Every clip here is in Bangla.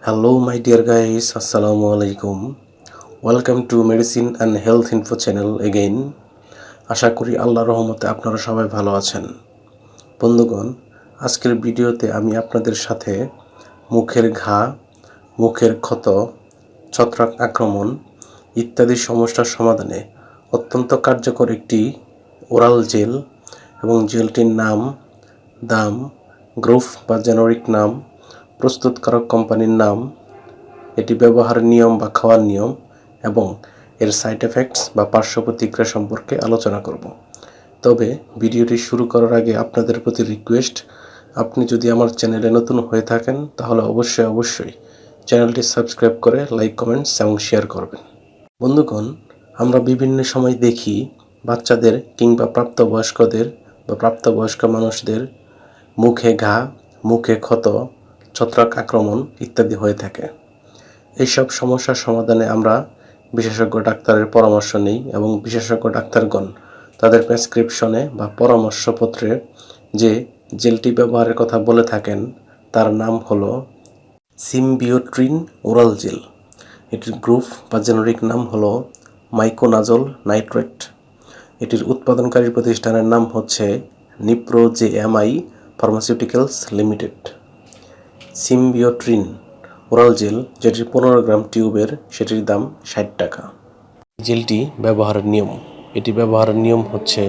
Hello, my dear guys. Assalamu alaikum. Welcome to Medicine and Health Info channel again. আশা করি আল্লাহর রহমতে আপনারা সবাই ভালো আছেন। বন্ধুগণ, আজকের ভিডিওতে আমি আপনাদের সাথে মুখের ঘা, মুখের ক্ষত, ছত্রাক আক্রমণ ইত্যাদি সমস্যার সমাধানে অত্যন্ত কার্যকর একটি ওরাল জেল এবং জেলটির নাম, দাম, গ্রুপ বা জেনেরিক নাম, প্রস্তুতকারক কোম্পানির নাম, এটি ব্যবহারের নিয়ম বা খাওয়ার নিয়ম এবং এর সাইড এফেক্টস বা পার্শ্ব প্রতিক্রিয়া সম্পর্কে আলোচনা করব। তবে ভিডিওটি শুরু করার আগে আপনাদের প্রতি রিকোয়েস্ট, আপনি যদি আমার চ্যানেলে নতুন হয়ে থাকেন তাহলে অবশ্যই চ্যানেলটি সাবস্ক্রাইব করে লাইক, কমেন্টস এবং শেয়ার করবেন। বন্ধুগণ, আমরা বিভিন্ন সময় দেখি বাচ্চাদের কিংবা প্রাপ্তবয়স্কদের বা প্রাপ্তবয়স্ক মানুষদের মুখে ঘা, মুখে ক্ষত, ছত্রাক আক্রমণ ইত্যাদি হয়ে থাকে। এইসব সমস্যার সমাধানে আমরা বিশেষজ্ঞ ডাক্তারের পরামর্শ নিই এবং বিশেষজ্ঞ ডাক্তারগণ তাদের প্রেসক্রিপশনে বা পরামর্শপত্রে যে জেলটি ব্যবহারের কথা বলে থাকেন তার নাম হলো সিম্বিওট্রিন ওরাল জেল। এটির গ্রুপ বা জেনেরিক নাম হলো মাইকোনাজল নাইট্রেট। এটির উৎপাদনকারী প্রতিষ্ঠানের নাম হচ্ছে Nipro JMI pharmaceuticals limited. Symbiotrin oral gel, যেটির 15 গ্রাম টিউবের, সেটির দাম 60 টাকা। জেলটি ব্যবহারের নিয়ম, এটি ব্যবহারের নিয়ম হচ্ছে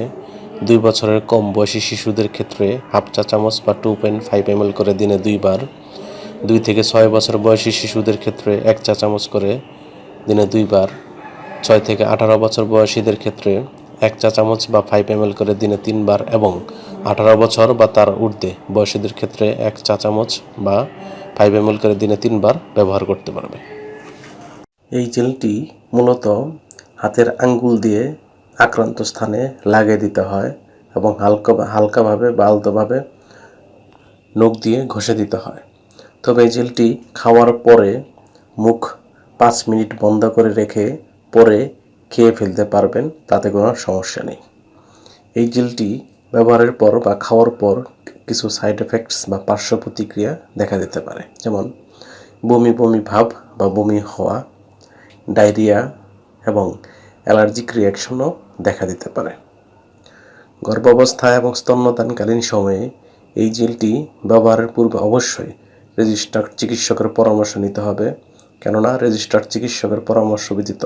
2 বছরের কম বয়সী শিশুদের ক্ষেত্রে হাফ চা চামচ বা 2.5 ml করে দিনে 2 বার, 2 থেকে 6 বছর বয়সী শিশুদের ক্ষেত্রে 1 চা চামচ করে দিনে 2 বার, 6 থেকে 18 বছর বয়সীদের ক্ষেত্রে 1 চা চামচ বা 5 ml করে দিনে 3 বার এবং 18 বছর বা তার ঊর্ধ্বে বয়সীদের ক্ষেত্রে 1 চা চামচ বা 5 ml করে দিনে 3 বার ব্যবহার করতে পারবে। এই জেলটি মূলত হাতের আঙ্গুল দিয়ে আক্রান্ত স্থানে লাগিয়ে দিতে হয় এবং হালকাভাবে বা আলতোভাবে নখ দিয়ে ঘষে দিতে হয়। তবে এই জেলটি খাওয়ার পরে মুখ 5 মিনিট বন্ধ করে রেখে পরে খেয়ে ফেলতে পারবেন, তাতে কোনো সমস্যা নেই। এই জেলটি ব্যবহারের পর বা খাওয়ার পর কিছু সাইড এফেক্টস বা পার্শ্ব প্রতিক্রিয়া দেখা দিতে পারে, যেমন বমি বমি ভাব বা বমি হওয়া, ডায়রিয়া এবং অ্যালার্জিক রিয়াকশনও দেখা দিতে পারে। গর্ভাবস্থায় এবং স্তন্যদানকালীন সময়ে এই জেলটি ব্যবহারের পূর্বে অবশ্যই রেজিস্টার্ড চিকিৎসকের পরামর্শ নিতে হবে, কেননা রেজিস্টার্ড চিকিৎসকের পরামর্শ ব্যতীত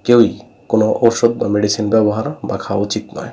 কেউই কোনো ঔষধ বা মেডিসিন ব্যবহার বা খাওয়া উচিত নয়।